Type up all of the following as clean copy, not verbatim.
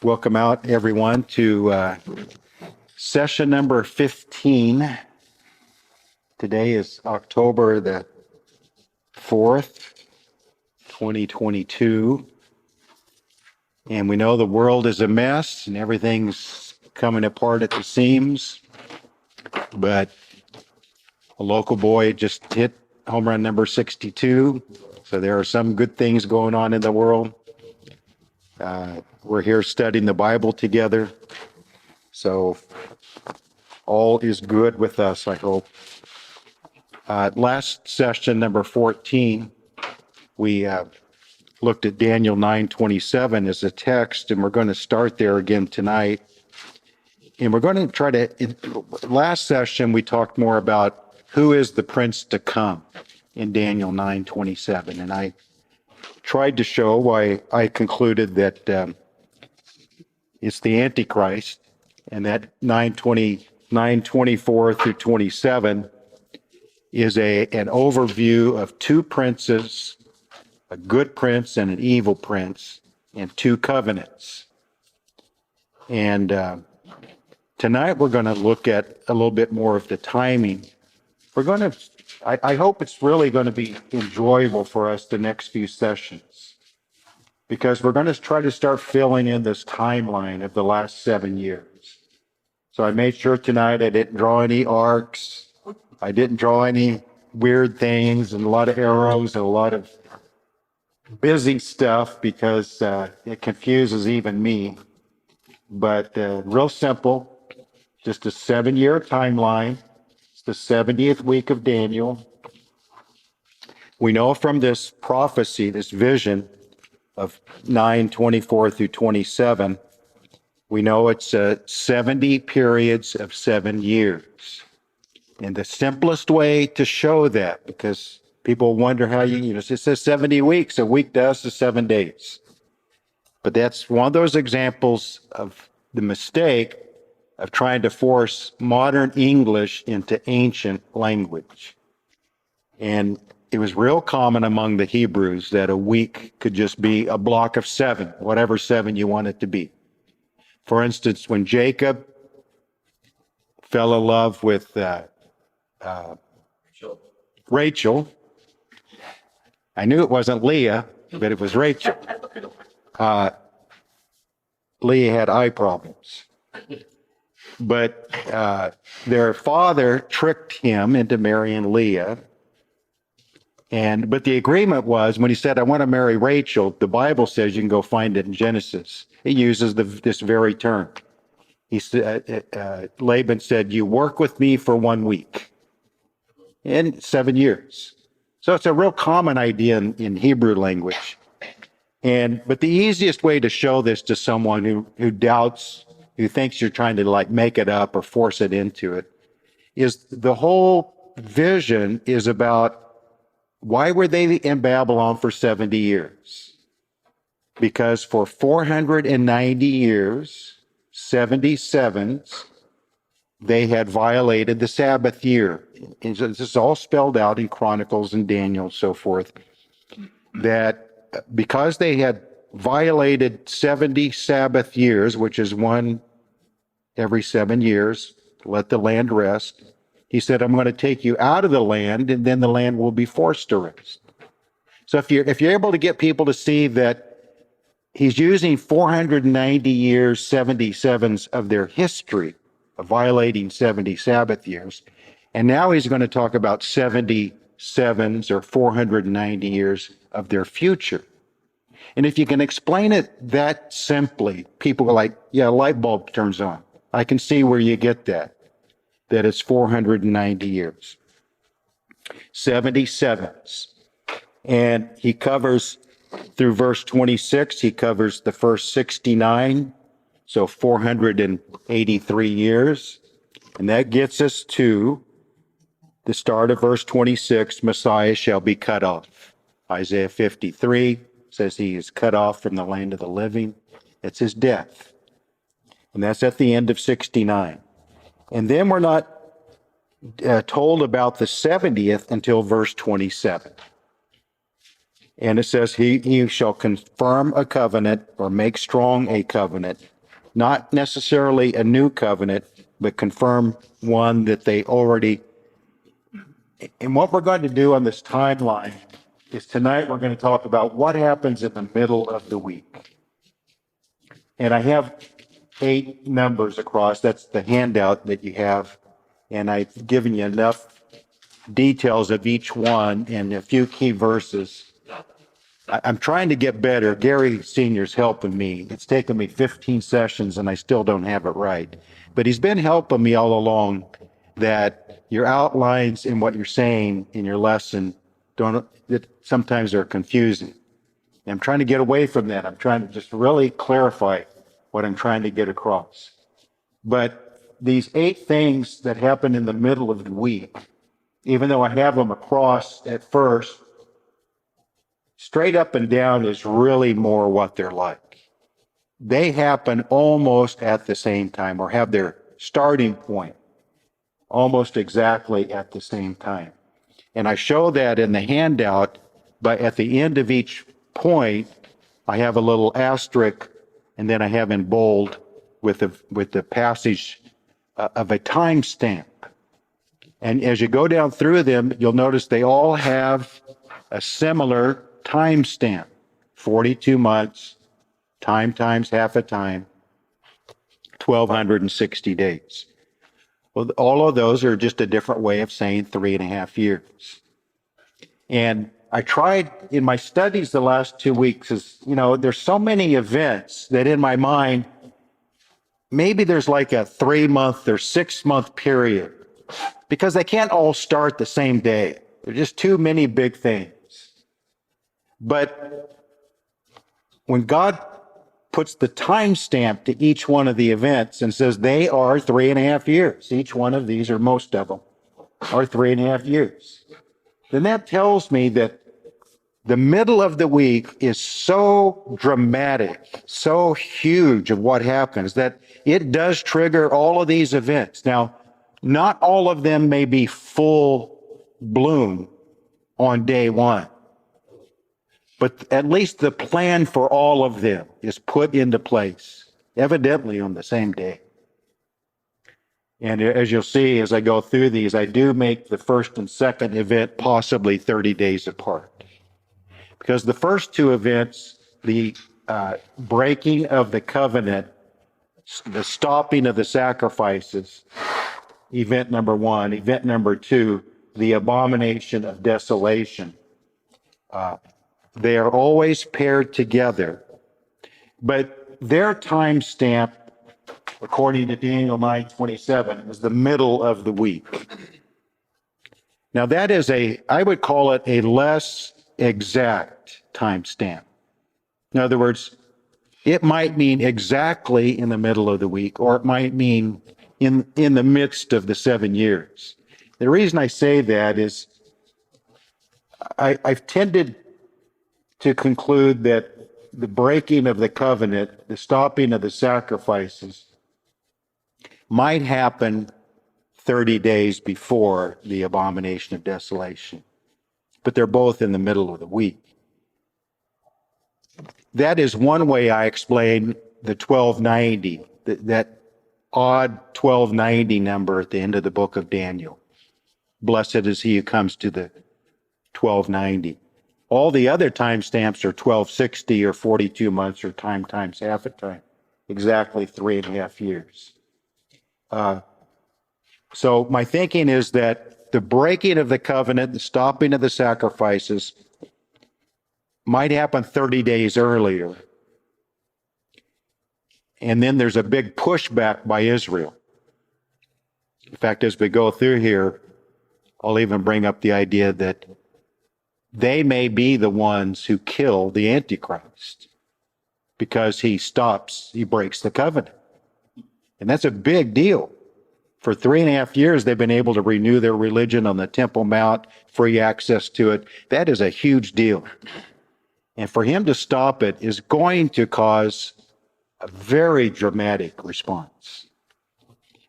Welcome out, everyone, to session number 15. Today is October the 4th, 2022. And we know the world is a mess and everything's coming apart at the seams. But a local boy just hit home run number 62. So there are some good things going on in the world. We're here studying the Bible together. So all is good with us, I hope. Last session, number 14, we looked at Daniel 9:27 as a text, and we're going to start there again tonight. And we're going to try to, last session, we talked more about who is the prince to come in Daniel 9:27. And I tried to show why I concluded that it's the Antichrist, and that 9:24 through 27 is an overview of two princes, a good prince and an evil prince, and two covenants. And tonight we're going to look at a little bit more of the timing. We're going to, I hope it's really going to be enjoyable for us the next few sessions, because we're going to try to start filling in this timeline of the last 7 years. So I made sure tonight I didn't draw any arcs. I didn't draw any weird things and a lot of arrows and a lot of busy stuff because it confuses even me. But real simple, just a 7-year timeline. It's the 70th week of Daniel. We know from this prophecy, this vision of 9:24 through 27, we know it's 70 periods of 7 years. And the simplest way to show that, because people wonder how it says 70 weeks, a week to us is 7 days. But that's one of those examples of the mistake of trying to force modern English into ancient language. And it was real common among the Hebrews that a week could just be a block of 7, whatever 7 you want it to be. For instance, when Jacob fell in love with Rachel, I knew it wasn't Leah, but it was Rachel. Leah had eye problems. But their father tricked him into marrying Leah. But the agreement was, when he said, I want to marry Rachel, the Bible says, you can go find it in Genesis. It uses this very term. Laban said, you work with me for 1 week. In 7 years. So it's a real common idea in Hebrew language. But the easiest way to show this to someone who doubts, who thinks you're trying to make it up or force it into it, is the whole vision is about why were they in Babylon for 70 years? Because for 490 years, 77s, they had violated the Sabbath year. And this is all spelled out in Chronicles and Daniel and so forth, that because they had violated 70 Sabbath years, which is one every 7 years, let the land rest, he said, I'm going to take you out of the land, and then the land will be forced to rest. So if you're able to get people to see that he's using 490 years, 77s of their history of violating 70 Sabbath years. And now he's going to talk about 77s or 490 years of their future. And if you can explain it that simply, people are like, yeah, light bulb turns on. I can see where you get that it's 490 years. 77s. And he covers, through verse 26, he covers the first 69, so 483 years. And that gets us to the start of verse 26, Messiah shall be cut off. Isaiah 53 says he is cut off from the land of the living. It's his death. And that's at the end of 69. And then we're not told about the 70th until verse 27. And it says, he shall confirm a covenant or make strong a covenant, not necessarily a new covenant, but confirm one that they already. And what we're going to do on this timeline is tonight we're going to talk about what happens in the middle of the week. And I have 8 numbers across. That's the handout that you have. And I've given you enough details of each one and a few key verses. I'm trying to get better. Gary Sr.'s helping me. It's taken me 15 sessions and I still don't have it right. But he's been helping me all along that your outlines and what you're saying in your lesson that sometimes are confusing. And I'm trying to get away from that. I'm trying to just really clarify what I'm trying to get across. But these 8 things that happen in the middle of the week, even though I have them across at first, straight up and down is really more what they're like. They happen almost at the same time or have their starting point almost exactly at the same time. And I show that in the handout, but at the end of each point, I have a little asterisk, and then I have in bold with the passage of a timestamp. And as you go down through them, you'll notice they all have a similar timestamp: 42 months, time times half a time, 1,260 days. Well, all of those are just a different way of saying 3.5 years. And I tried in my studies the last 2 weeks, there's so many events that in my mind, maybe there's like a 3-month or 6-month period because they can't all start the same day. There's just too many big things. But when God puts the timestamp to each one of the events and says they are 3.5 years, each one of these, or most of them, are 3.5 years, then that tells me that the middle of the week is so dramatic, so huge of what happens that it does trigger all of these events. Now, not all of them may be full bloom on day one, but at least the plan for all of them is put into place, evidently on the same day. And as you'll see, as I go through these, I do make the first and second event possibly 30 days apart. Because the first 2 events, the breaking of the covenant, the stopping of the sacrifices, event number 1, event number 2, the abomination of desolation, they are always paired together. But their time stamp, according to Daniel 9:27, is the middle of the week. Now that is I would call it a less exact timestamp. In other words, it might mean exactly in the middle of the week, or it might mean in the midst of the 7 years. The reason I say that is I've tended to conclude that the breaking of the covenant, the stopping of the sacrifices, might happen 30 days before the abomination of desolation. But they're both in the middle of the week. That is one way I explain the 1290, that odd 1290 number at the end of the book of Daniel. Blessed is he who comes to the 1290. All the other timestamps are 1260 or 42 months or time times half a time, exactly 3.5 years. So my thinking is that the breaking of the covenant, the stopping of the sacrifices, might happen 30 days earlier. And then there's a big pushback by Israel. In fact, as we go through here, I'll even bring up the idea that they may be the ones who kill the Antichrist because he breaks the covenant. And that's a big deal. For 3.5 years, they've been able to renew their religion on the Temple Mount, free access to it. That is a huge deal. And for him to stop it is going to cause a very dramatic response.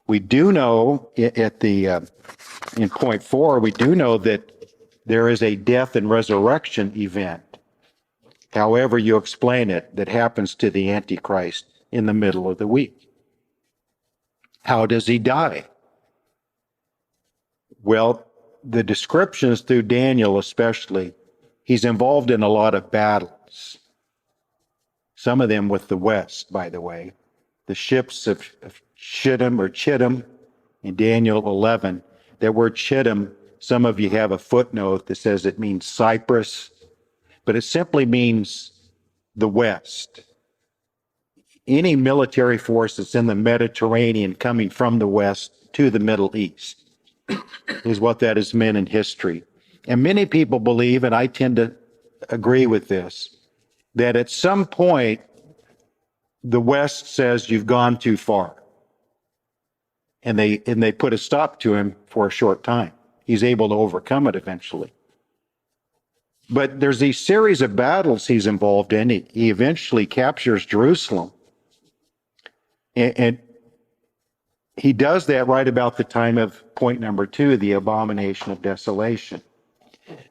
We do know in point 4, we do know that there is a death and resurrection event however you explain it, that happens to the Antichrist in the middle of the week. How does he die? Well, the descriptions through Daniel especially, he's involved in a lot of battles. Some of them with the West, by the way. The ships of Shittim or Chittim in Daniel 11. That word Chittim, some of you have a footnote that says it means Cyprus, but it simply means the West. Any military force that's in the Mediterranean coming from the West to the Middle East is what that has meant in history. And many people believe, and I tend to agree with this, that at some point the West says you've gone too far. And they put a stop to him for a short time. He's able to overcome it eventually. But there's these series of battles he's involved in. He eventually captures Jerusalem. And he does that right about the time of point number 2, the abomination of desolation.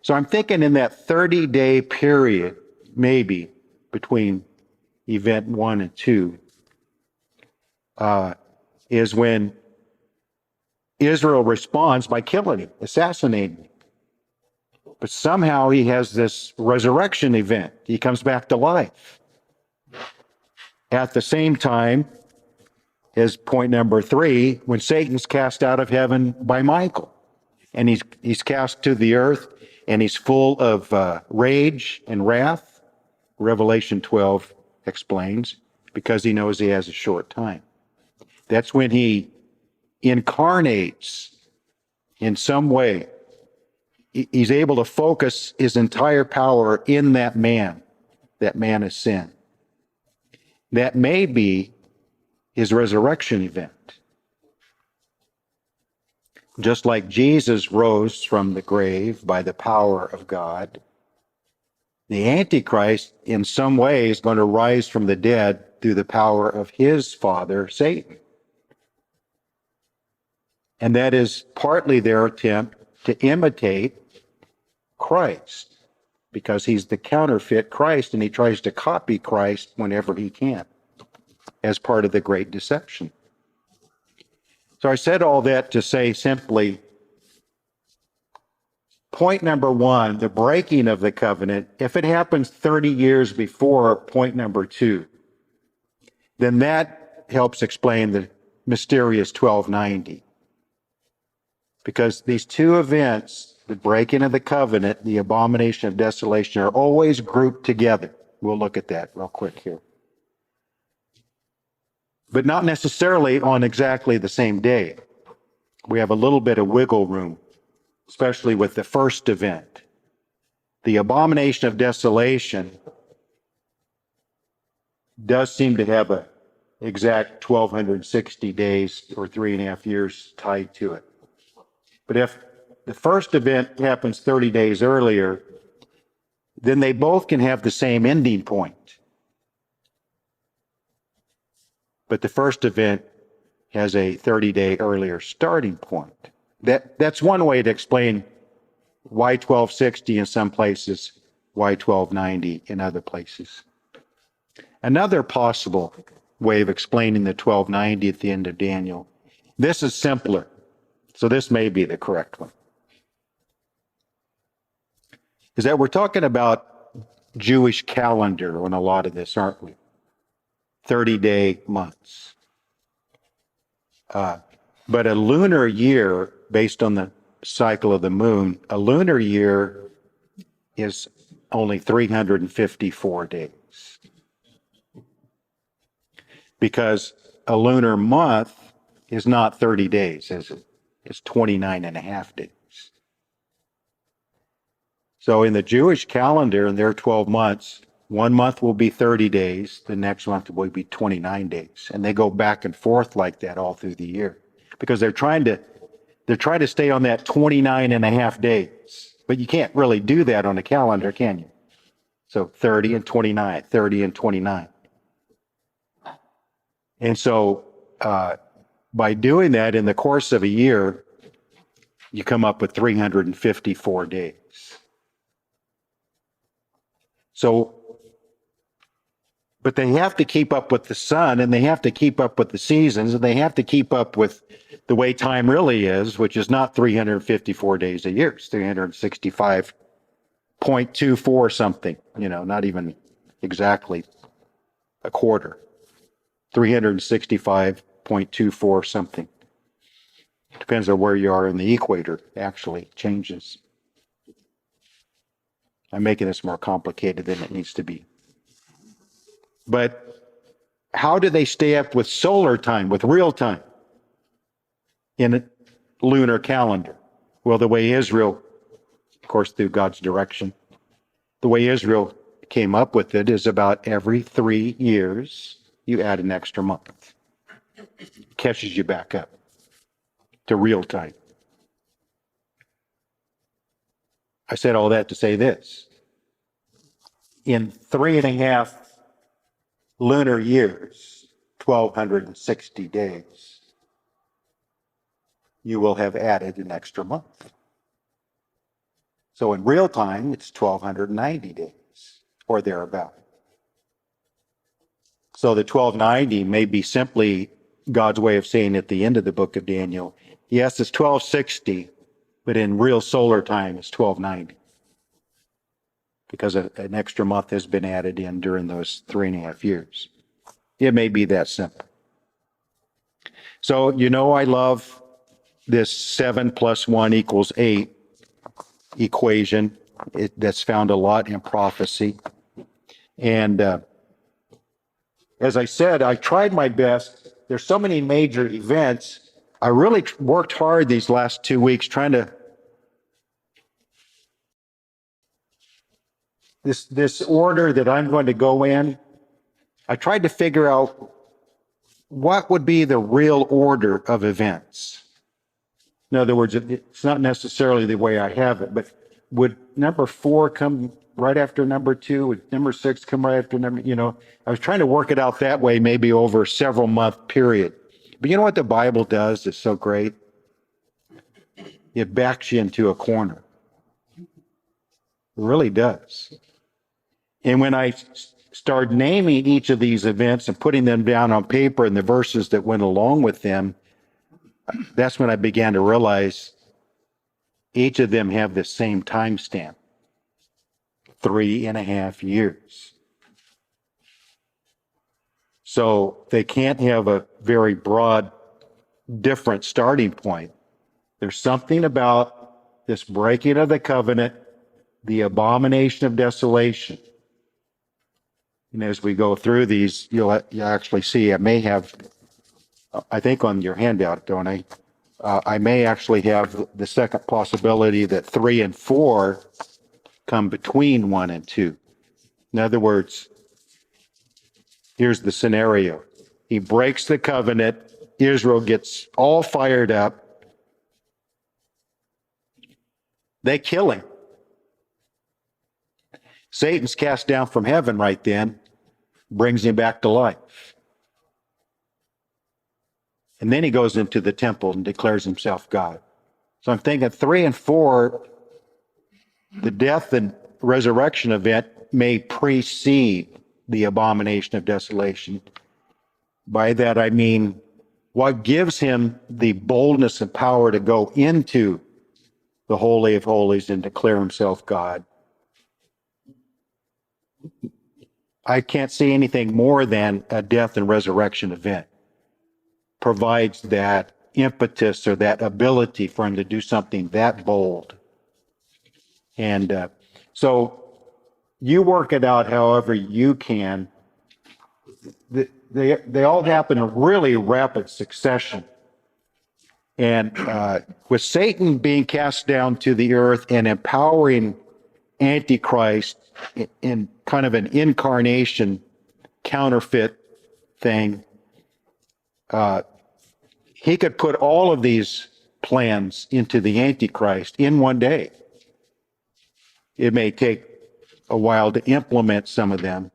So I'm thinking in that 30-day period, maybe between event 1 and 2, is when Israel responds by killing him, assassinating him. But somehow he has this resurrection event. He comes back to life. At the same time as point number 3, when Satan's cast out of heaven by Michael. And he's cast to the earth, and he's full of rage and wrath. Revelation 12 explains, because he knows he has a short time. That's when he incarnates in some way. He's able to focus his entire power in that man of sin. That may be his resurrection event. Just like Jesus rose from the grave by the power of God, the Antichrist in some way is going to rise from the dead through the power of his father, Satan. And that is partly their attempt to imitate Christ, because he's the counterfeit Christ, and he tries to copy Christ whenever he can as part of the great deception. So I said all that to say simply, point number 1, the breaking of the covenant, if it happens 30 years before point number 2, then that helps explain the mysterious 1290. Because these two events, the breaking of the covenant, the abomination of desolation, are always grouped together. We'll look at that real quick here. But not necessarily on exactly the same day. We have a little bit of wiggle room, especially with the first event. The abomination of desolation does seem to have an exact 1260 days or 3.5 years tied to it. But if the first event happens 30 days earlier, then they both can have the same ending point. But the first event has a 30-day earlier starting point. That's one way to explain why 1260 in some places, why 1290 in other places. Another possible way of explaining the 1290 at the end of Daniel, this is simpler. So this may be the correct one. Is that we're talking about Jewish calendar on a lot of this, aren't we? 30-day months. But a lunar year, based on the cycle of the moon, a lunar year is only 354 days. Because a lunar month is not 30 days, is it? It's 29.5 days. So in the Jewish calendar, in their 12 months, one month will be 30 days, the next month will be 29 days. And they go back and forth like that all through the year. Because they're trying to stay on that 29.5 days. But you can't really do that on a calendar, can you? So 30 and 29, 30 and 29. And so by doing that in the course of a year, you come up with 354 days. So But they have to keep up with the sun, and they have to keep up with the seasons, and they have to keep up with the way time really is, which is not 354 days a year. It's 365.24 something, not even exactly a quarter. 365.24 something. Depends on where you are in the equator, actually changes. I'm making this more complicated than it needs to be. But how do they stay up with solar time, with real time in a lunar calendar? Well, the way Israel, of course, through God's direction, the way Israel came up with it is about every 3 years, you add an extra month. Catches you back up to real time. I said all that to say this. In 3.5 lunar years, 1,260 days, you will have added an extra month. So in real time, it's 1,290 days or thereabout. So the 1,290 may be simply God's way of saying at the end of the book of Daniel, yes, it's 1,260, but in real solar time, it's 1,290. Because an extra month has been added in during those 3.5 years. It may be that simple. So, I love this 7 + 1 = 8 equation. That's found a lot in prophecy. And as I said, I tried my best. There's so many major events. I really worked hard these last 2 weeks trying to this order that I'm going to go in. I tried to figure out what would be the real order of events. In other words, it's not necessarily the way I have it, but would number 4 come right after number 2? Would number 6 come right after number, I was trying to work it out that way, maybe over a several month period. But you know what the Bible does that's so great? It backs you into a corner. It really does. And when I started naming each of these events and putting them down on paper and the verses that went along with them, that's when I began to realize each of them have the same timestamp, 3.5 years. So they can't have a very broad, different starting point. There's something about this breaking of the covenant, the abomination of desolation. And as we go through these, you'll actually see, I think on your handout, don't I? I may actually have the second possibility that 3 and 4 come between 1 and 2. In other words, here's the scenario. He breaks the covenant. Israel gets all fired up. They kill him. Satan's cast down from heaven right then, brings him back to life. And then he goes into the temple and declares himself God. So I'm thinking 3 and 4, the death and resurrection event may precede the abomination of desolation. By that I mean, what gives him the boldness and power to go into the Holy of Holies and declare himself God? I can't see anything more than a death and resurrection event provides that impetus or that ability for him to do something that bold. And so you work it out however you can. They all happen in really rapid succession. And with Satan being cast down to the earth and empowering Antichrist in kind of an incarnation counterfeit thing, he could put all of these plans into the Antichrist in one day. It may take a while to implement some of them,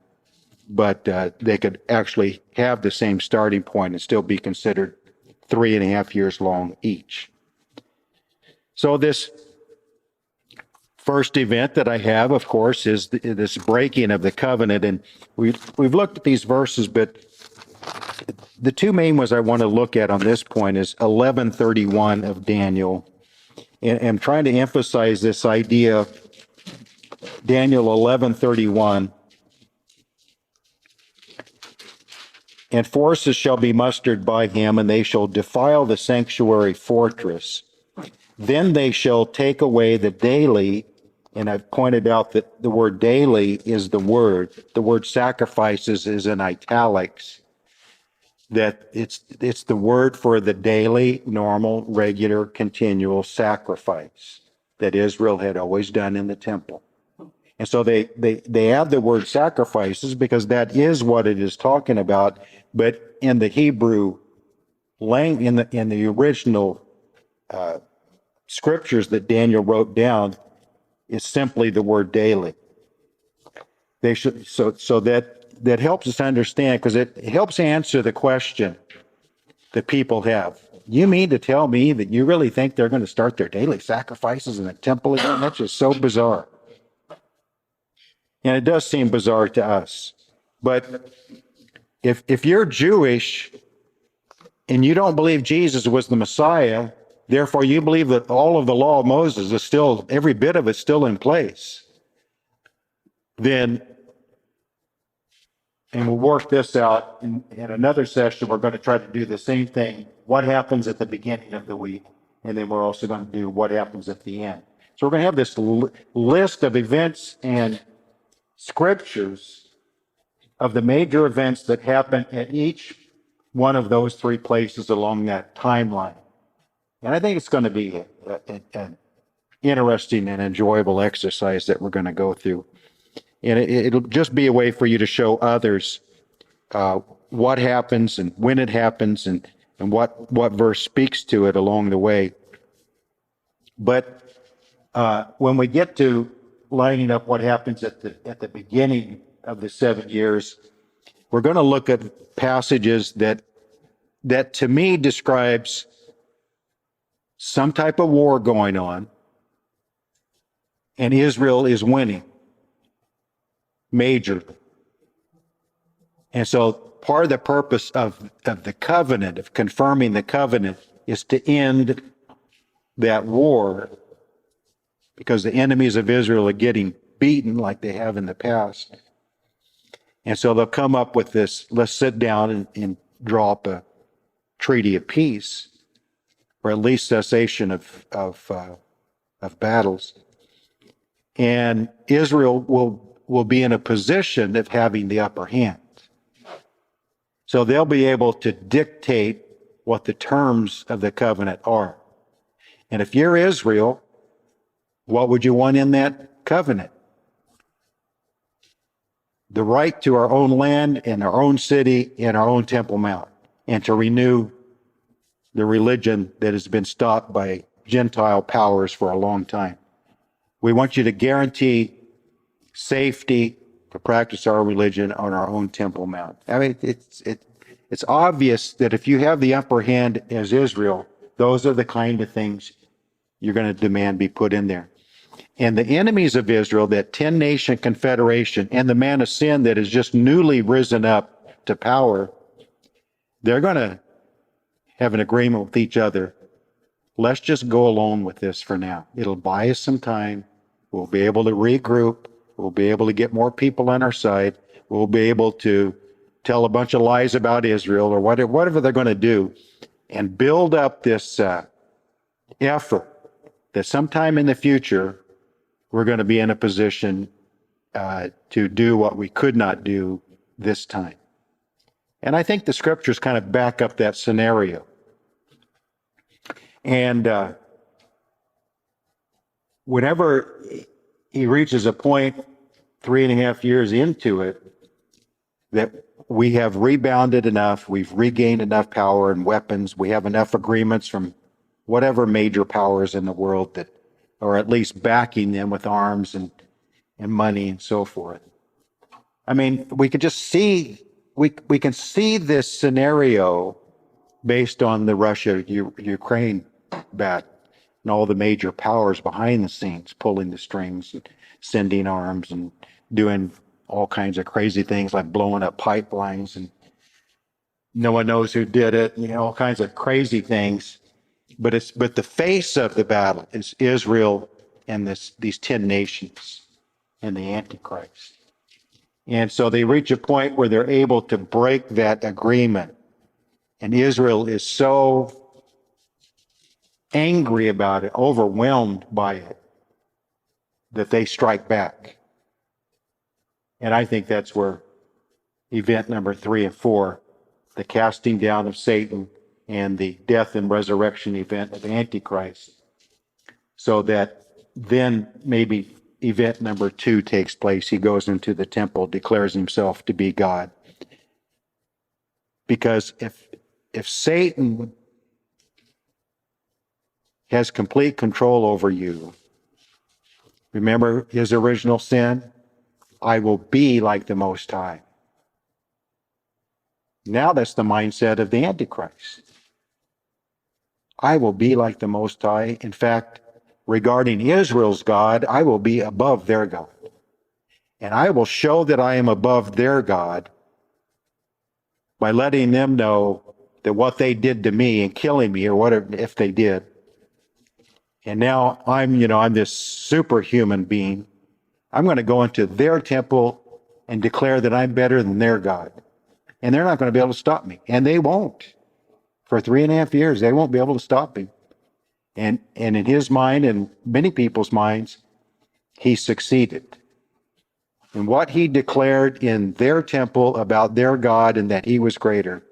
but they could actually have the same starting point and still be considered 3.5 years long each. So this first event that I have, of course, is this breaking of the covenant. And we've looked at these verses, but the two main ones I want to look at on this point is 11:31 of Daniel. And I'm trying to emphasize this idea, Daniel 11:31. And forces shall be mustered by him, and they shall defile the sanctuary fortress. Then they shall take away the daily, and I've pointed out that the word daily is the word. The word sacrifices is in italics. That it's the word for the daily, normal, regular, continual sacrifice that Israel had always done in the temple. And so they add the word sacrifices because that is what it is talking about. But in the Hebrew language, in the original scriptures that Daniel wrote down, is simply the word daily. They should so that helps us understand, because it helps answer the question that people have. You mean to tell me that you really think they're going to start their daily sacrifices in the temple again? That's just so bizarre. And it does seem bizarre to us. But if you're Jewish and you don't believe Jesus was the Messiah, therefore you believe that all of the law of Moses is still, every bit of it still in place, then, and we'll work this out in another session, we're going to try to do the same thing. What happens at the beginning of the week? And then we're also going to do what happens at the end. So we're going to have this list of events and scriptures of the major events that happen at each one of those three places along that timeline. And I think it's going to be an interesting and enjoyable exercise that we're going to go through. And it'll just be a way for you to show others what happens and when it happens and what verse speaks to it along the way. But when we get to lining up what happens at the beginning of the 7 years, we're going to look at passages that to me describes some type of war going on, and Israel is winning majorly. And so part of the purpose of the covenant, of confirming the covenant, is to end that war, because the enemies of Israel are getting beaten like they have in the past. And so they'll come up with this, let's sit down and draw up a treaty of peace, or at least cessation of battles. And Israel will be in a position of having the upper hand. So they'll be able to dictate what the terms of the covenant are. And if you're Israel, what would you want in that covenant? The right to our own land and our own city and our own Temple Mount, and to renew the religion that has been stopped by Gentile powers for a long time. We want you to guarantee safety to practice our religion on our own Temple Mount. I mean, it's obvious that if you have the upper hand as Israel, those are the kind of things you're going to demand be put in there. And the enemies of Israel, that 10-nation confederation, and the man of sin that has just newly risen up to power, they're going to have an agreement with each other. Let's just go along with this for now. It'll buy us some time. We'll be able to regroup. We'll be able to get more people on our side. We'll be able to tell a bunch of lies about Israel, or whatever they're going to do, and build up this effort that sometime in the future we're going to be in a position to do what we could not do this time. And I think the scriptures kind of back up that scenario. And whenever he reaches a point 3.5 years into it, that we have rebounded enough, we've regained enough power and weapons, we have enough agreements from whatever major powers in the world that are at least backing them with arms and money and so forth. I mean, we could just see, we can see this scenario based on the Russia-Ukraine battle. and all the major powers behind the scenes pulling the strings and sending arms and doing all kinds of crazy things like blowing up pipelines, and no one knows who did it, all kinds of crazy things. But the face of the battle is Israel and these 10 nations and the Antichrist. And so they reach a point where they're able to break that agreement. And Israel is so angry about it, overwhelmed by it, that they strike back. And I think that's where event number 3 and 4, the casting down of Satan and the death and resurrection event of Antichrist, so that then maybe event number 2 takes place. He goes into the temple, declares himself to be God. Because if Satan has complete control over you, remember his original sin? I will be like the Most High. Now that's the mindset of the Antichrist. I will be like the Most High. In fact, regarding Israel's God, I will be above their God. And I will show that I am above their God by letting them know that what they did to me and killing me, or whatever, if they did. And now I'm this superhuman being. I'm going to go into their temple and declare that I'm better than their God. And they're not going to be able to stop me. And they won't. For 3.5 years, they won't be able to stop him. And in his mind and many people's minds, he succeeded. And what he declared in their temple about their God and that he was greater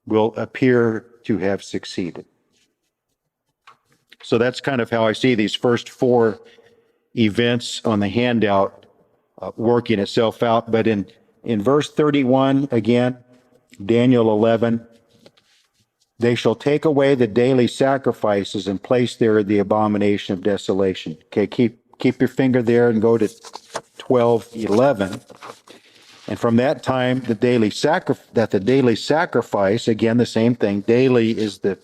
will appear to have succeeded. So that's kind of how I see these first 4 events on the handout working itself out. But in verse 31, again, Daniel 11, they shall take away the daily sacrifices and place there the abomination of desolation. Okay, keep your finger there and go to 12:11. And from that time, the daily sacrifice, again, the same thing. Daily is the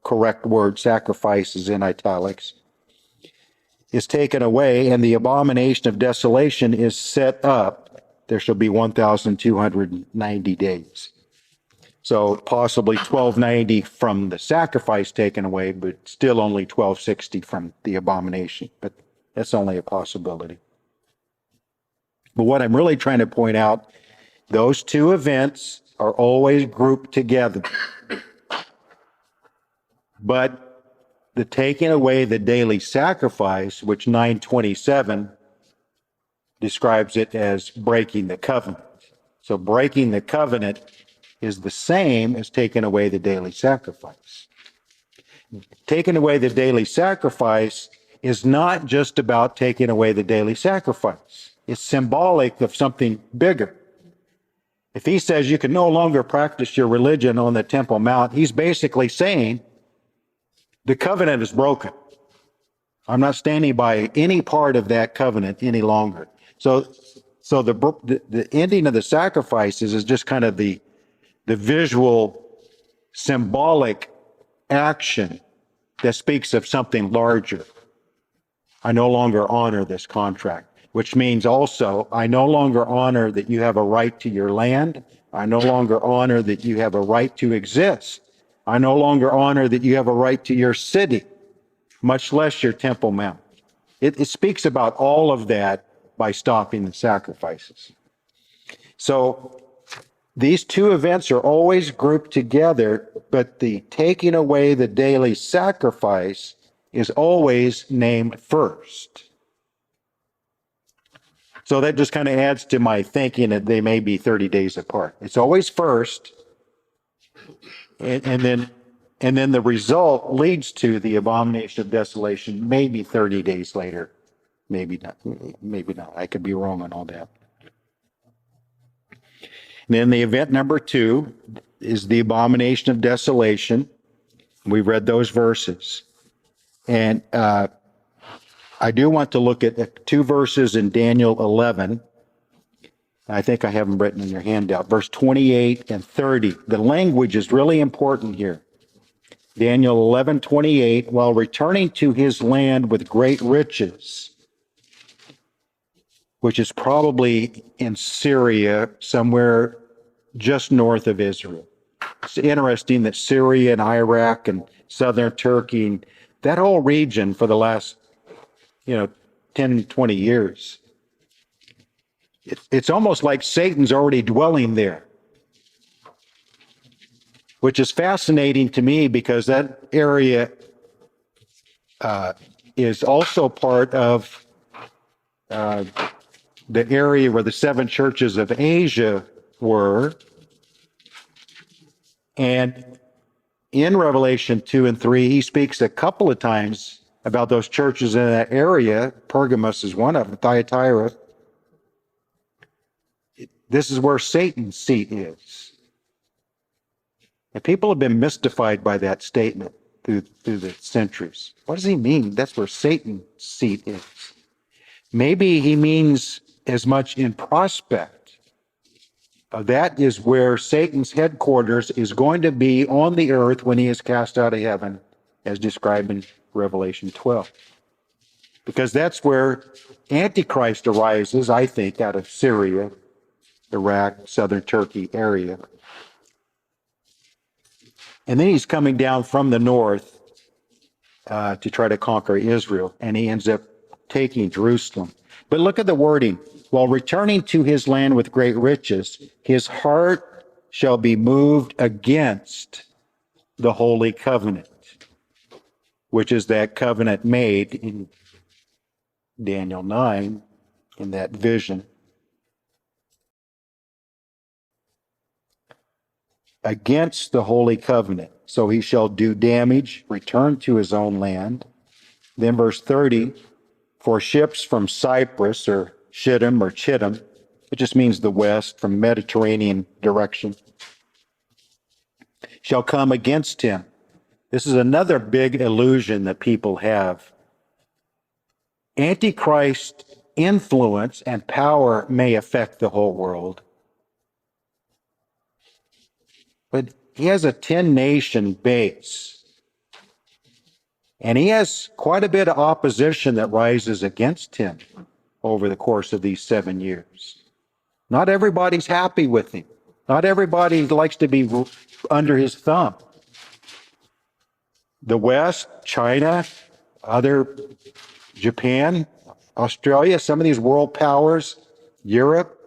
correct word. Sacrifice is in italics. Is taken away, and the abomination of desolation is set up. There shall be 1,290 days. So possibly 1290 from the sacrifice taken away, but still only 1260 from the abomination. But that's only a possibility. But what I'm really trying to point out, those 2 events are always grouped together. But the taking away the daily sacrifice, which 927 describes it as breaking the covenant. So breaking the covenant is the same as taking away the daily sacrifice. Taking away the daily sacrifice is not just about taking away the daily sacrifice. It's symbolic of something bigger. If he says you can no longer practice your religion on the Temple Mount, he's basically saying the covenant is broken. I'm not standing by any part of that covenant any longer. So the ending of the sacrifices is just kind of the visual, symbolic action that speaks of something larger. I no longer honor this contract, which means also I no longer honor that you have a right to your land. I no longer honor that you have a right to exist. I no longer honor that you have a right to your city, much less your Temple Mount. It speaks about all of that by stopping the sacrifices. So these 2 events are always grouped together, but the taking away the daily sacrifice is always named first. So that just kind of adds to my thinking that they may be 30 days apart. It's always first, and then the result leads to the abomination of desolation, maybe 30 days later. Maybe not. Maybe not. I could be wrong on all that. And then the event number 2 is the abomination of desolation. We read those verses. And I do want to look at 2 verses in Daniel 11. I think I have them written in your handout. Verse 28 and 30. The language is really important here. Daniel 11:28, while returning to his land with great riches, which is probably in Syria, somewhere just north of Israel. It's interesting that Syria and Iraq and southern Turkey, and that whole region for the last, 10, 20 years, it's almost like Satan's already dwelling there, which is fascinating to me because that area is also part of the area where the seven churches of Asia were. And in Revelation 2 and 3, he speaks a couple of times about those churches in that area. Pergamos is one of them, Thyatira. This is where Satan's seat is. And people have been mystified by that statement through the centuries. What does he mean? That's where Satan's seat is. Maybe he means as much in prospect. That is where Satan's headquarters is going to be on the earth when he is cast out of heaven, as described in Revelation 12. Because that's where Antichrist arises, I think, out of Syria, Iraq, southern Turkey area. And then he's coming down from the north to try to conquer Israel, and he ends up taking Jerusalem. But look at the wording. While returning to his land with great riches, his heart shall be moved against the holy covenant, which is that covenant made in Daniel 9 in that vision. Against the holy covenant. So he shall do damage, return to his own land. Then verse 30, for ships from Cyprus or Chittim, it just means the west, from Mediterranean direction, shall come against him. This is another big illusion that people have. Antichrist influence and power may affect the whole world, but he has a 10-nation base, and he has quite a bit of opposition that rises against him over the course of these 7 years. Not everybody's happy with him. Not everybody likes to be under his thumb. The West, China, Japan, Australia, some of these world powers, Europe,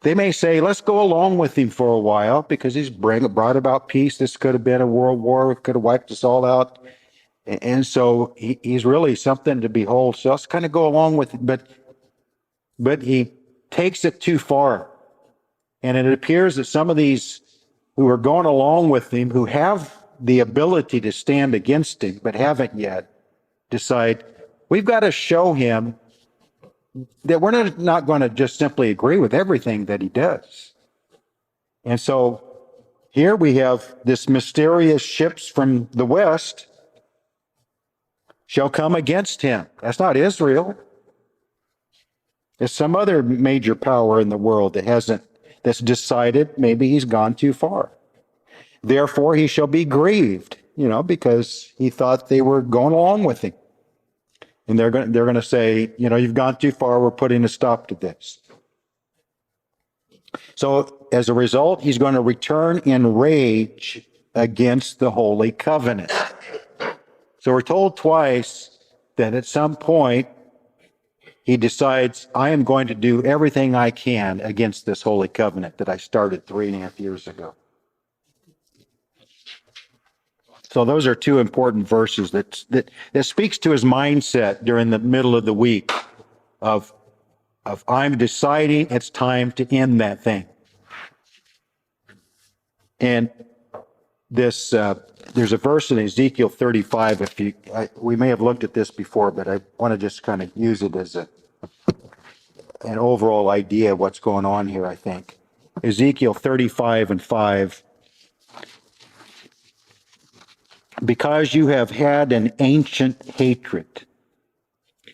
they may say, let's go along with him for a while because he's brought about peace. This could have been a world war. It could have wiped us all out. And so he's really something to behold. So let's kind of go along with it. But he takes it too far. And it appears that some of these who are going along with him, who have the ability to stand against him, but haven't yet, decide, we've got to show him that we're not going to just simply agree with everything that he does. And so here we have this mysterious ships from the west shall come against him. That's not Israel. It's some other major power in the world that's decided maybe he's gone too far. Therefore he shall be grieved, because he thought they were going along with him. And they're going to say, you've gone too far. We're putting a stop to this. So as a result, he's going to return in rage against the holy covenant. So we're told twice that at some point he decides, I am going to do everything I can against this holy covenant that I started 3.5 years ago. So those are two important verses that speaks to his mindset during the middle of the week of I'm deciding it's time to end that thing. And this there's a verse in Ezekiel 35. We may have looked at this before, but I want to just kind of use it as an overall idea of what's going on here. I think Ezekiel 35:5. Because you have had an ancient hatred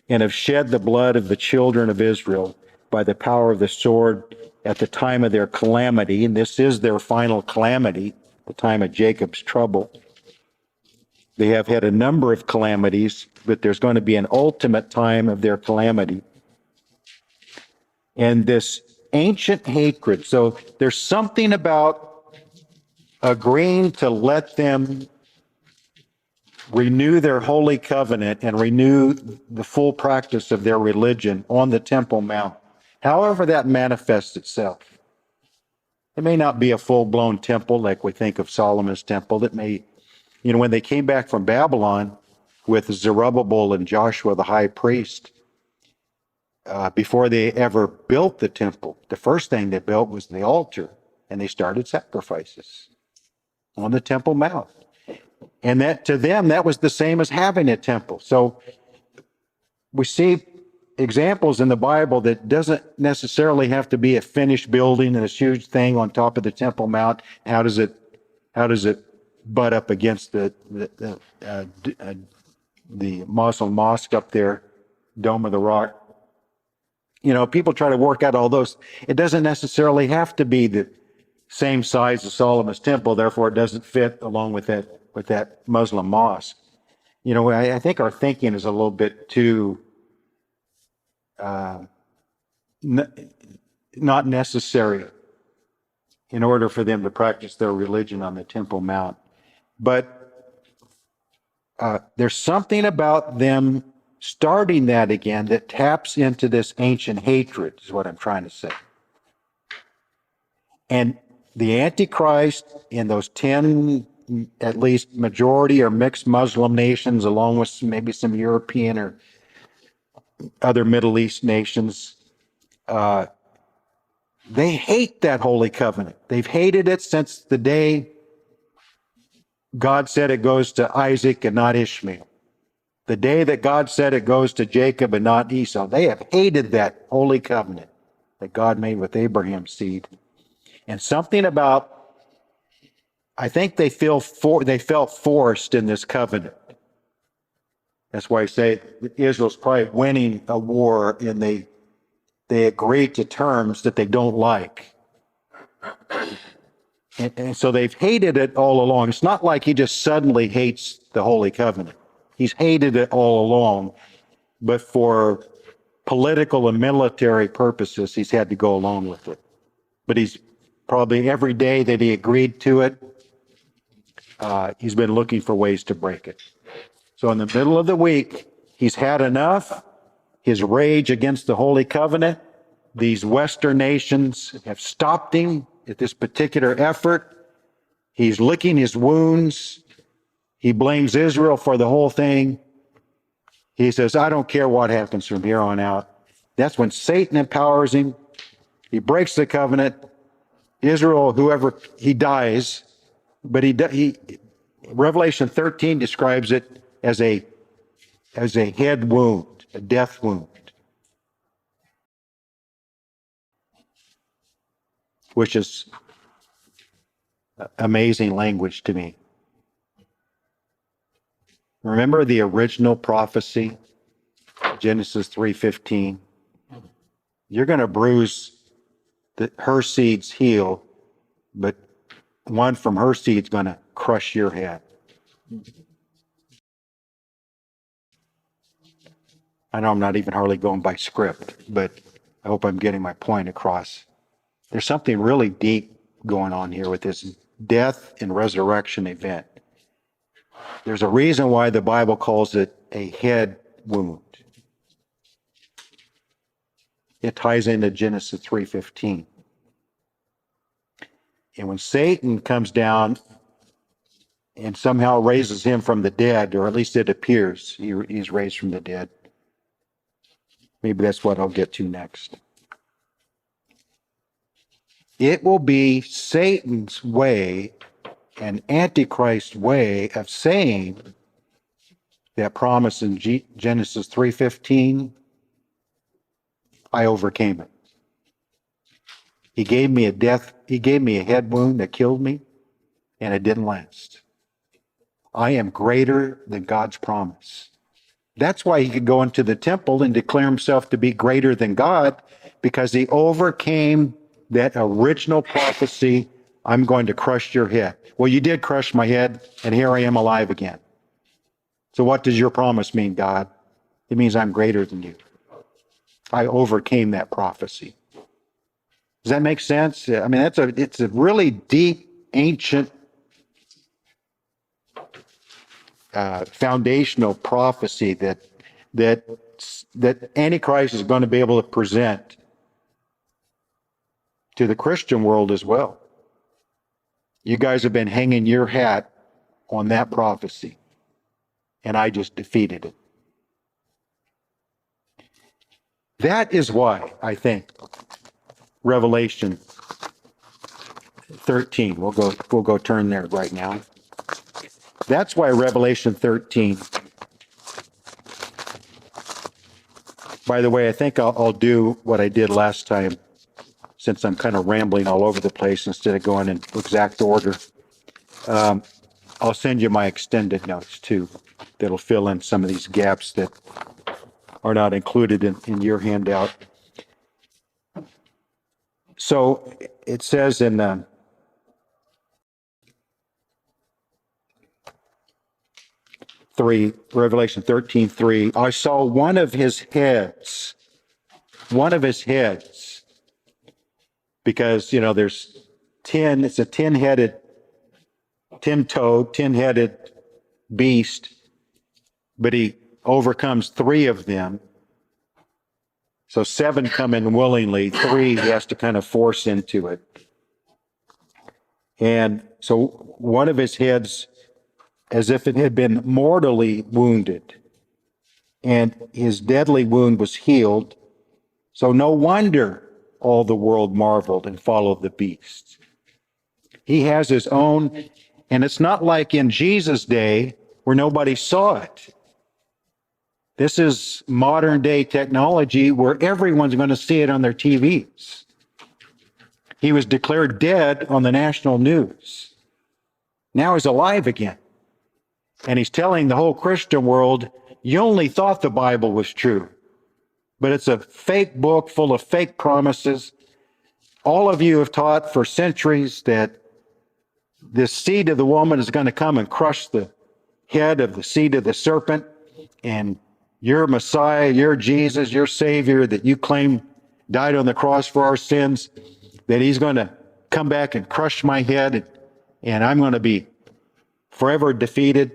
and have shed the blood of the children of Israel by the power of the sword at the time of their calamity, and this is their final calamity, the time of Jacob's trouble. They have had a number of calamities, but there's going to be an ultimate time of their calamity. And this ancient hatred. So there's something about agreeing to let them renew their holy covenant and renew the full practice of their religion on the Temple Mount, however that manifests itself. It may not be a full-blown temple like we think of Solomon's temple. It may, when they came back from Babylon with Zerubbabel and Joshua the high priest, before they ever built the temple, the first thing they built was the altar, and they started sacrifices on the Temple Mount. And that, to them, that was the same as having a temple. So we see examples in the Bible that doesn't necessarily have to be a finished building and this huge thing on top of the Temple Mount. How does it butt up against the Muslim mosque up there, Dome of the Rock? People try to work out all those. It doesn't necessarily have to be the same size as Solomon's temple, therefore it doesn't fit along with that Muslim mosque. I think our thinking is a little bit too not necessary in order for them to practice their religion on the Temple Mount. But there's something about them starting that again that taps into this ancient hatred, is what I'm trying to say. And the Antichrist in those 10, at least majority or mixed Muslim nations, along with maybe some European or other Middle East nations, they hate that holy covenant. They've hated it since the day God said it goes to Isaac and not Ishmael. The day that God said it goes to Jacob and not Esau. They have hated that holy covenant that God made with Abraham's seed. And something about, I think they felt forced in this covenant. That's why I say Israel's probably winning a war, and they agree to terms that they don't like. And so they've hated it all along. It's not like he just suddenly hates the Holy Covenant. He's hated it all along, but for political and military purposes, he's had to go along with it. But he's probably every day that he agreed to it, he's been looking for ways to break it. So in the middle of the week, he's had enough. His rage against the Holy Covenant. These Western nations have stopped him at this particular effort. He's licking his wounds. He blames Israel for the whole thing. He says, I don't care what happens from here on out. That's when Satan empowers him. He breaks the covenant. Israel, whoever, he dies. But Revelation 13 describes it as a head wound, a death wound, which is amazing language to me. Remember the original prophecy, Genesis 3:15. You're going to bruise her seed's heel, but one from her seed's going to crush your head. I know I'm not even hardly going by script, but I hope I'm getting my point across. There's something really deep going on here with this death and resurrection event. There's a reason why the Bible calls it a head wound. It ties into Genesis 3:15. And when Satan comes down and somehow raises him from the dead, or at least it appears he's raised from the dead, maybe that's what I'll get to next. It will be Satan's way, an Antichrist way of saying that promise in Genesis 3:15, I overcame it. He gave me a head wound that killed me, and it didn't last. I am greater than God's promise. That's why he could go into the temple and declare himself to be greater than God, because he overcame that original prophecy, I'm going to crush your head. Well, you did crush my head, and here I am alive again. So what does your promise mean, God? It means I'm greater than you. I overcame that prophecy. Does that make sense? I mean, it's a really deep, ancient, foundational prophecy that Antichrist is going to be able to present to the Christian world as well. You guys have been hanging your hat on that prophecy, and I just defeated it. That is why I think Revelation 13. We'll go turn there right now. That's why Revelation 13. By the way, I think I'll do what I did last time, since I'm kind of rambling all over the place instead of going in exact order. I'll send you my extended notes too. That'll fill in some of these gaps that are not included in your handout. So it says in Revelation 13:3, I saw one of his heads, because, there's 10, it's a 10-headed, 10-toed, 10-headed beast, but he overcomes 3 of them. So 7 come in willingly, 3 he has to kind of force into it. And so one of his heads, as if it had been mortally wounded, and his deadly wound was healed. So no wonder all the world marveled and followed the beast. He has his own, and it's not like in Jesus' day where nobody saw it. This is modern day technology where everyone's going to see it on their TVs. He was declared dead on the national news. Now he's alive again. And he's telling the whole Christian world, you only thought the Bible was true, but it's a fake book full of fake promises. All of you have taught for centuries that this seed of the woman is going to come and crush the head of the seed of the serpent, and your Messiah, your Jesus, your Savior that you claim died on the cross for our sins, that he's going to come back and crush my head, and I'm going to be forever defeated.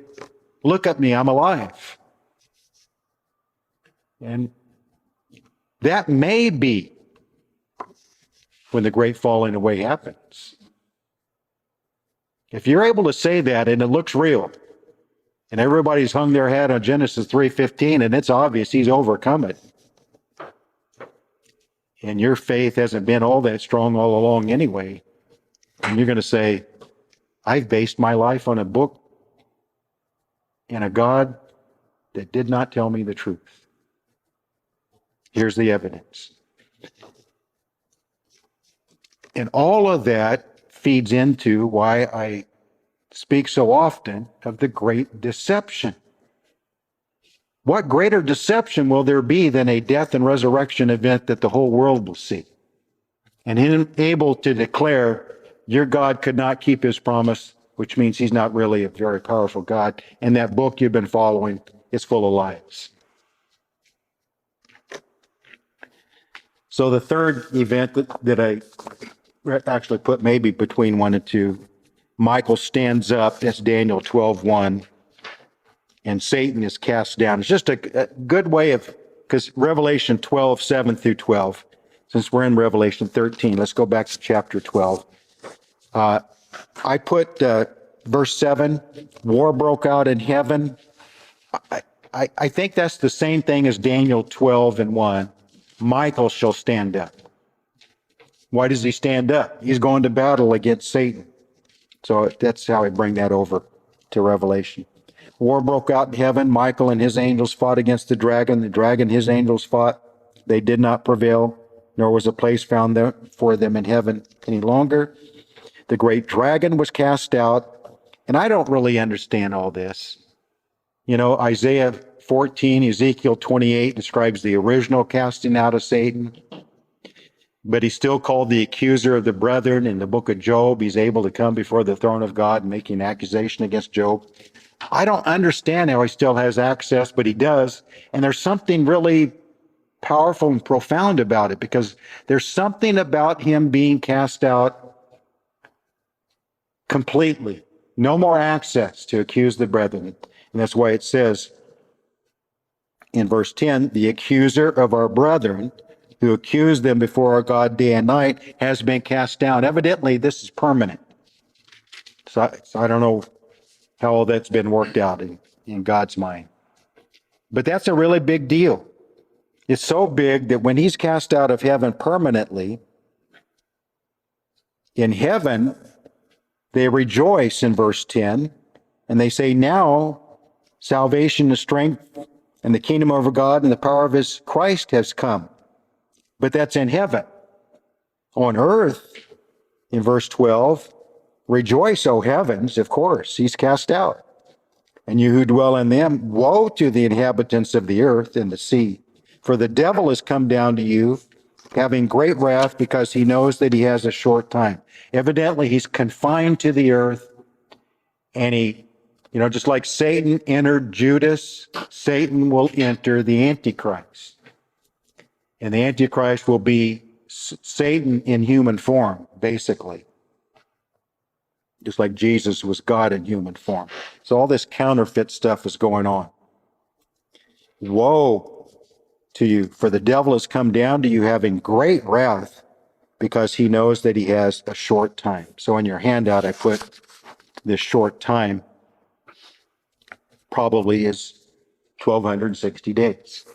Look at me, I'm alive. And that may be when the great falling away happens. If you're able to say that and it looks real, and everybody's hung their hat on Genesis 3:15, and it's obvious he's overcome it, and your faith hasn't been all that strong all along anyway, and you're going to say, I've based my life on a book and a God that did not tell me the truth. Here's the evidence. And all of that feeds into why I speak so often of the great deception. What greater deception will there be than a death and resurrection event that the whole world will see? And him able to declare, your God could not keep his promise, which means he's not really a very powerful God. And that book you've been following is full of lies. So the third event that I actually put maybe between 1 and 2, Michael stands up, that's Daniel 12:1, and Satan is cast down. It's just a good way of, because Revelation 12:7-12, since we're in Revelation 13, let's go back to chapter 12. I put verse 7, war broke out in heaven. I think that's the same thing as Daniel 12:1. Michael shall stand up. Why does he stand up? He's going to battle against Satan. So that's how I bring that over to Revelation. War broke out in heaven. Michael and his angels fought against the dragon. The dragon and his angels fought. They did not prevail, nor was a place found there for them in heaven any longer. The great dragon was cast out. And I don't really understand all this. Isaiah 14, Ezekiel 28 describes the original casting out of Satan. But he's still called the accuser of the brethren. In the book of Job, he's able to come before the throne of God and make an accusation against Job. I don't understand how he still has access, but he does. And there's something really powerful and profound about it, because there's something about him being cast out completely. No more access to accuse the brethren. And that's why it says in verse 10, the accuser of our brethren who accused them before our God day and night has been cast down. Evidently, this is permanent. So I don't know how all that's been worked out in God's mind. But that's a really big deal. It's so big that when he's cast out of heaven permanently, in heaven, they rejoice in verse 10, and they say, now salvation, the strength, and the kingdom of our God and the power of his Christ has come. But that's in heaven. On earth, in verse 12, rejoice, O heavens, of course, he's cast out. And you who dwell in them, woe to the inhabitants of the earth and the sea. For the devil has come down to you, having great wrath, because he knows that he has a short time. Evidently, he's confined to the earth, and he, just like Satan entered Judas, Satan will enter the Antichrist. And the Antichrist will be Satan in human form, basically. Just like Jesus was God in human form. So all this counterfeit stuff is going on. Woe to you, for the devil has come down to you having great wrath, because he knows that he has a short time. So in your handout, I put this short time probably is 1,260 days.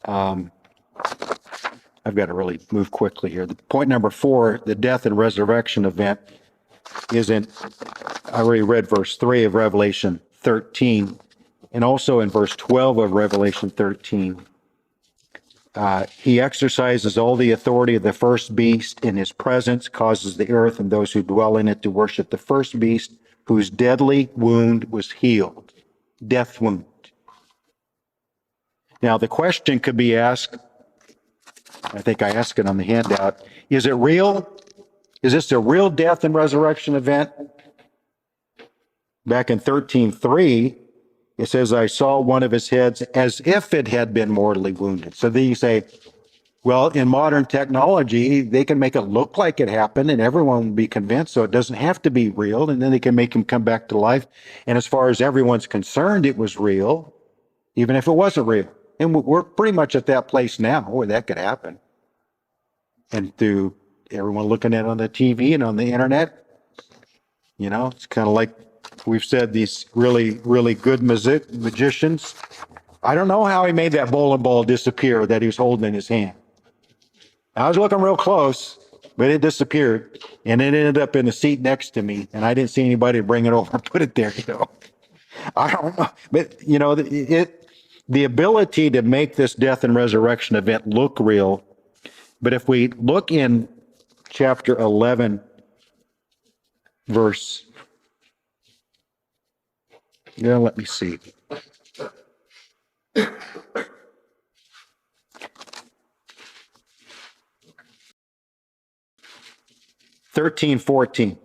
I've got to really move quickly here. Point number 4, the death and resurrection event isn't, I already read verse 3 of Revelation 13, and also in verse 12 of Revelation 13. He exercises all the authority of the first beast in his presence, causes the earth and those who dwell in it to worship the first beast, whose deadly wound was healed. Death wound. Now, the question could be asked, I think I asked it on the handout, is it real? Is this a real death and resurrection event? Back in 13:3, it says, I saw one of his heads as if it had been mortally wounded. So then you say, well, in modern technology, they can make it look like it happened and everyone will be convinced, so it doesn't have to be real, and then they can make him come back to life. And as far as everyone's concerned, it was real, even if it wasn't real. And we're pretty much at that place now where that could happen. And through everyone looking at it on the TV and on the internet, it's kind of like we've said, these really, really good magicians. I don't know how he made that bowling ball disappear that he was holding in his hand. I was looking real close, but it disappeared, and it ended up in the seat next to me, and I didn't see anybody bring it over and put it there. I don't know, but the ability to make this death and resurrection event look real. But if we look in chapter 11, verse, let me see. 13:14.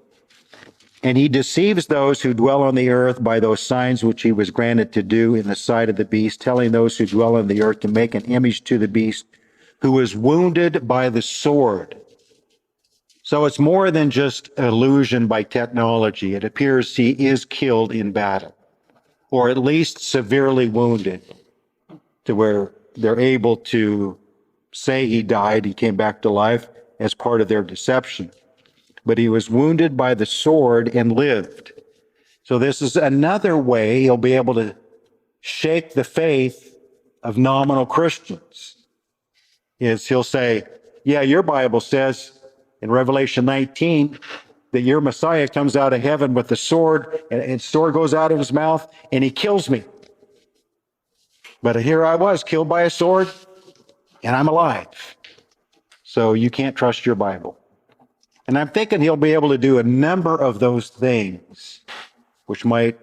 And he deceives those who dwell on the earth by those signs which he was granted to do in the sight of the beast, telling those who dwell on the earth to make an image to the beast who was wounded by the sword. So it's more than just illusion by technology. It appears he is killed in battle, or at least severely wounded, to where they're able to say he died, he came back to life as part of their deception. But he was wounded by the sword and lived. So this is another way he'll be able to shake the faith of nominal Christians. Is he'll say, yeah, your Bible says in Revelation 19 that your Messiah comes out of heaven with the sword, and sword goes out of his mouth, and he kills me. But here I was, killed by a sword, and I'm alive. So you can't trust your Bible. And I'm thinking he'll be able to do a number of those things, which might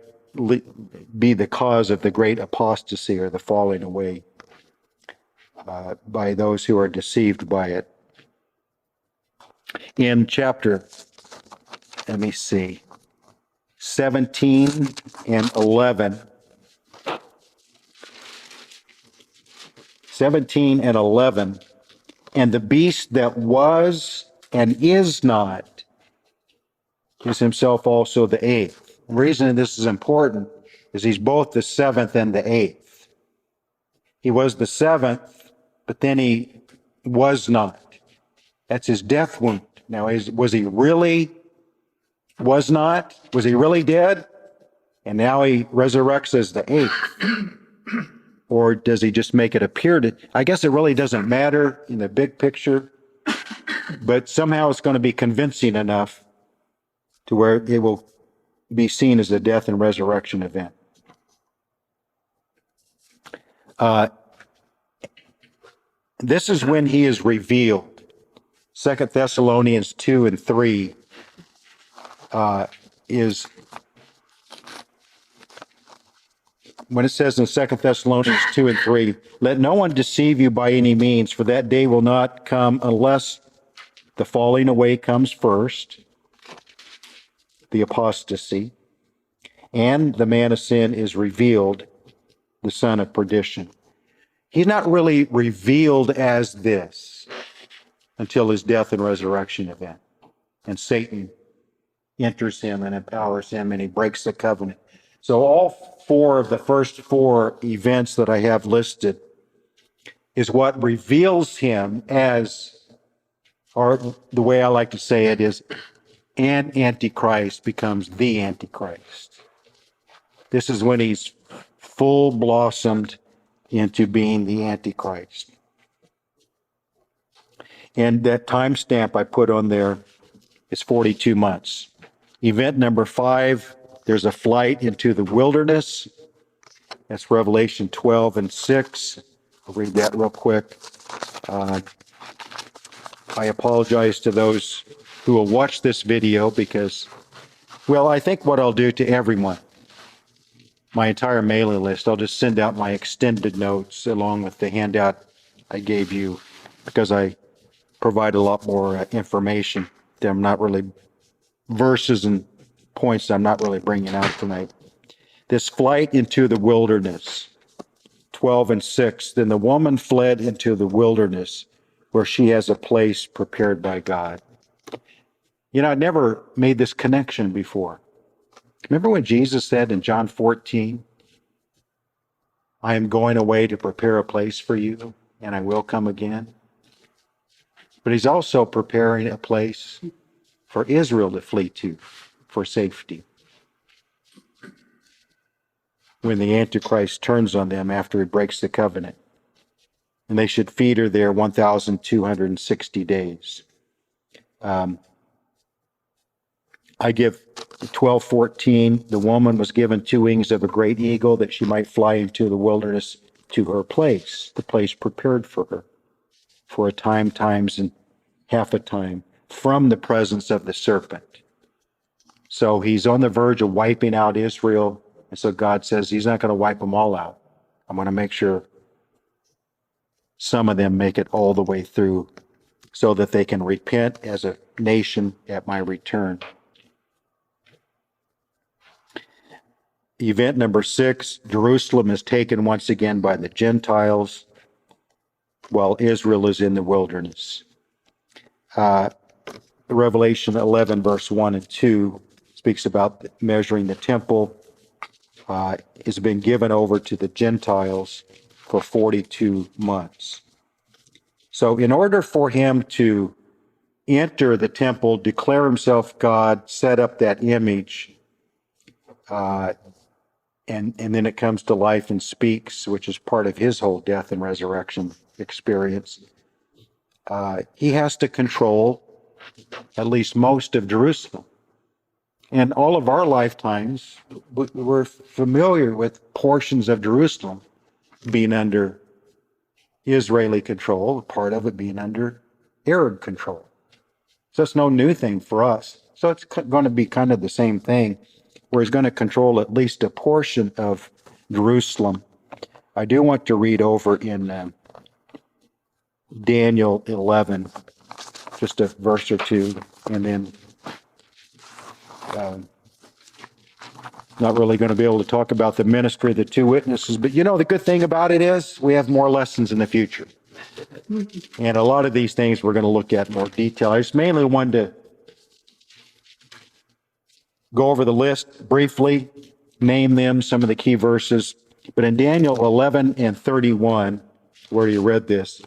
be the cause of the great apostasy or the falling away by those who are deceived by it. In chapter, let me see, 17 and 11. 17 and 11. And the beast that was and is not is himself also the eighth. The reason this is important is he's both the seventh and the eighth. He was the seventh, but then he was not. That's his death wound. Now, was he really was not? Was he really dead? And now he resurrects as the eighth. Or does he just make it appear to? I guess it really doesn't matter in the big picture, but somehow it's going to be convincing enough to where it will be seen as a death and resurrection event. This is when he is revealed. 2 Thessalonians 2 and 3 is when it says in 2 Thessalonians 2 and 3, let no one deceive you by any means, for that day will not come unless the falling away comes first, the apostasy, and the man of sin is revealed, the son of perdition. He's not really revealed as this until his death and resurrection event. And Satan enters him and empowers him, and he breaks the covenant. So all four of the first four events that I have listed is what reveals him as, or the way I like to say it is, an Antichrist becomes the Antichrist. This is when he's full blossomed into being the Antichrist. And that timestamp I put on there is 42 months. Event number 5, there's a flight into the wilderness. That's Revelation 12 and 6. I'll read that real quick. I apologize to those who will watch this video because, well, I think what I'll do to everyone, my entire mailing list, I'll just send out my extended notes along with the handout I gave you because I provide a lot more information that I'm not really, verses and points I'm not really bringing out tonight. This flight into the wilderness, 12 and 6, then the woman fled into the wilderness where she has a place prepared by God. You know, I never made this connection before. Remember when Jesus said in John 14, I am going away to prepare a place for you, and I will come again. But he's also preparing a place for Israel to flee to for safety when the Antichrist turns on them after he breaks the covenant. And they should feed her there 1,260 days. I give 12:14, the woman was given 2 wings of a great eagle that she might fly into the wilderness to her place, the place prepared for her, for a time, times, and half a time, from the presence of the serpent. So he's on the verge of wiping out Israel, and so God says he's not going to wipe them all out. I'm going to make sure some of them make it all the way through so that they can repent as a nation at my return. Event number 6, Jerusalem is taken once again by the Gentiles while Israel is in the wilderness. Revelation 11, verse 1 and 2 speaks about measuring the temple. Has been given over to the Gentiles for 42 months. So in order for him to enter the temple, declare himself God, set up that image, and then it comes to life and speaks, which is part of his whole death and resurrection experience. He has to control at least most of Jerusalem. And all of our lifetimes, we're familiar with portions of Jerusalem being under Israeli control, part of it being under Arab control. So it's no new thing for us. So it's going to be kind of the same thing, where he's going to control at least a portion of Jerusalem. I do want to read over in Daniel 11, just a verse or two, and then Not really going to be able to talk about the ministry of the two witnesses, but the good thing about it is we have more lessons in the future. And a lot of these things we're going to look at in more detail. I just mainly wanted to go over the list briefly, name them, some of the key verses. But in Daniel 11 and 31, where you read this,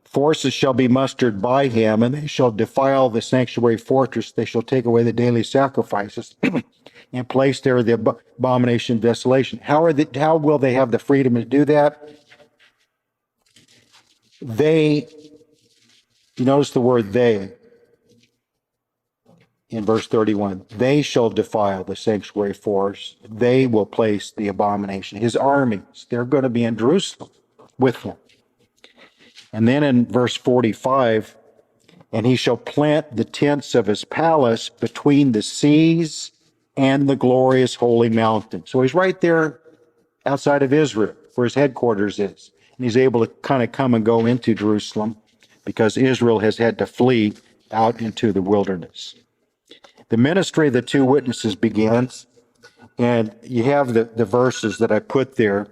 forces shall be mustered by him, and they shall defile the sanctuary fortress. They shall take away the daily sacrifices and place there the abomination of desolation. How will they have the freedom to do that? You notice the word they in verse 31. They shall defile the sanctuary fortress. They will place the abomination. His armies, they're going to be in Jerusalem with him. And then in verse 45, and he shall plant the tents of his palace between the seas and the glorious holy mountain. So he's right there outside of Israel, where his headquarters is. And he's able to kind of come and go into Jerusalem because Israel has had to flee out into the wilderness. The ministry of the two witnesses begins, and you have the verses that I put there.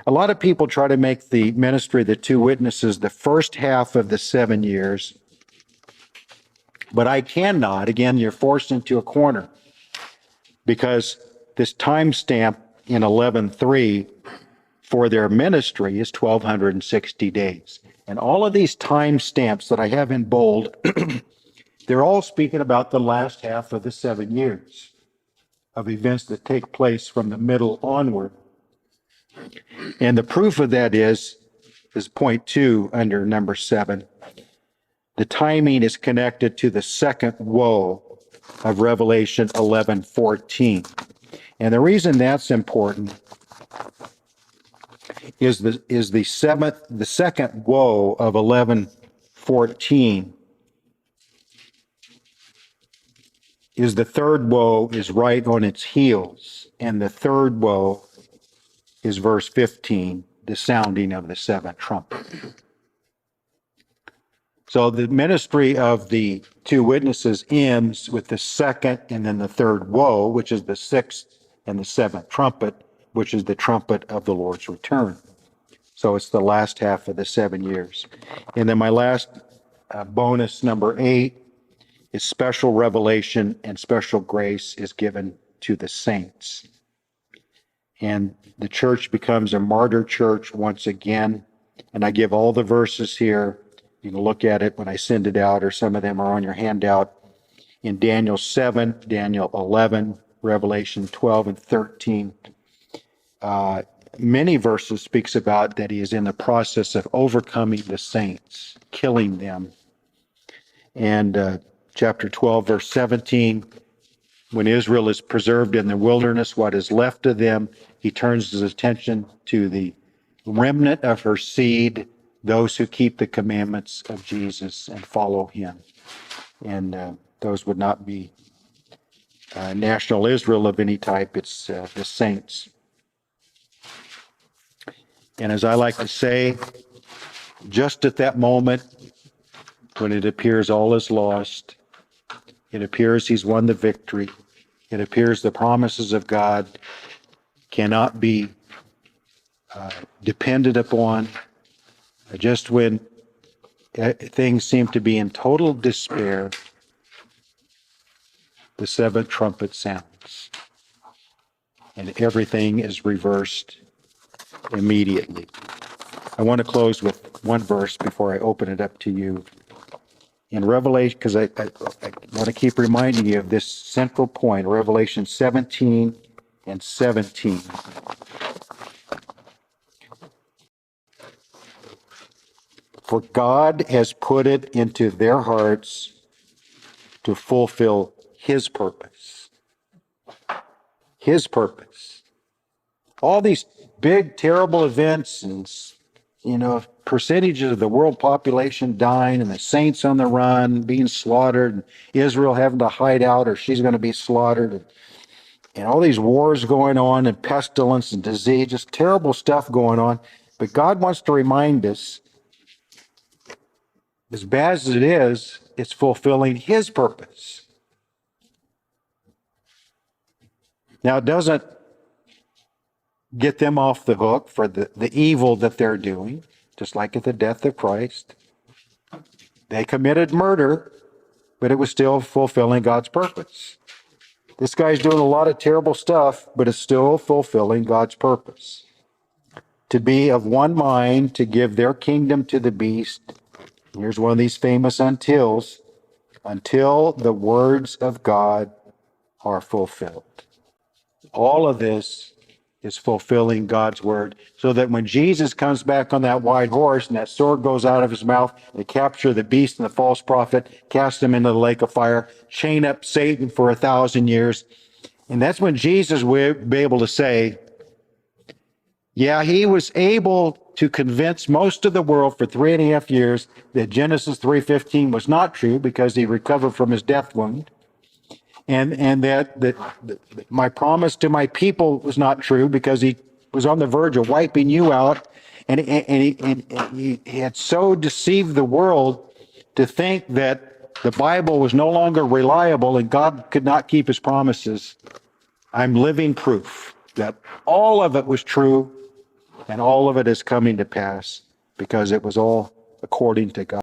A lot of people try to make the ministry of the two witnesses the first half of the 7 years, but I cannot. Again, you're forced into a corner because this timestamp in 11:3 for their ministry is 1,260 days. And all of these timestamps that I have in bold, they're all speaking about the last half of the 7 years of events that take place from the middle onward. And the proof of that is point 2 under number 7. The timing is connected to the second woe of Revelation 11:14. And the reason that's important is the second woe of 11:14 is the third woe is right on its heels, and the third woe is verse 15, the sounding of the seventh trumpet. So the ministry of the two witnesses ends with the second and then the third woe, which is the sixth and the seventh trumpet, which is the trumpet of the Lord's return. So it's the last half of the 7 years. And then my last bonus, number 8, is special revelation and special grace is given to the saints. And the church becomes a martyr church once again. And I give all the verses here. You can look at it when I send it out, or some of them are on your handout. In Daniel 7, Daniel 11, Revelation 12 and 13. Many verses speaks about that he is in the process of overcoming the saints, killing them. And chapter 12, verse 17, when Israel is preserved in the wilderness, what is left of them, he turns his attention to the remnant of her seed, those who keep the commandments of Jesus and follow him. And those would not be national Israel of any type, it's the saints. And as I like to say, just at that moment, when it appears all is lost, it appears he's won the victory, it appears the promises of God cannot be depended upon, just when things seem to be in total despair, the seventh trumpet sounds, and everything is reversed immediately. I want to close with one verse before I open it up to you. In Revelation, because I want to keep reminding you of this central point, Revelation 17 and 17. For God has put it into their hearts to fulfill his purpose. His purpose. All these big, terrible events and, percentages of the world population dying and the saints on the run, being slaughtered, and Israel having to hide out or she's going to be slaughtered, and all these wars going on and pestilence and disease, just terrible stuff going on. But God wants to remind us, as bad as it is, it's fulfilling his purpose. Now, it doesn't get them off the hook for the evil that they're doing, just like at the death of Christ. They committed murder, but it was still fulfilling God's purpose. This guy's doing a lot of terrible stuff, but it's still fulfilling God's purpose. To be of one mind, to give their kingdom to the beast. Here's one of these famous untils. Until the words of God are fulfilled. All of this is fulfilling God's word, so that when Jesus comes back on that white horse and that sword goes out of his mouth, they capture the beast and the false prophet, cast him into the lake of fire, chain up Satan for 1,000 years. And that's when Jesus will be able to say, yeah, he was able to convince most of the world for 3.5 years that Genesis 3:15 was not true because he recovered from his death wound. And that my promise to my people was not true because he was on the verge of wiping you out. And he had so deceived the world to think that the Bible was no longer reliable and God could not keep his promises. I'm living proof that all of it was true and all of it is coming to pass because it was all according to God.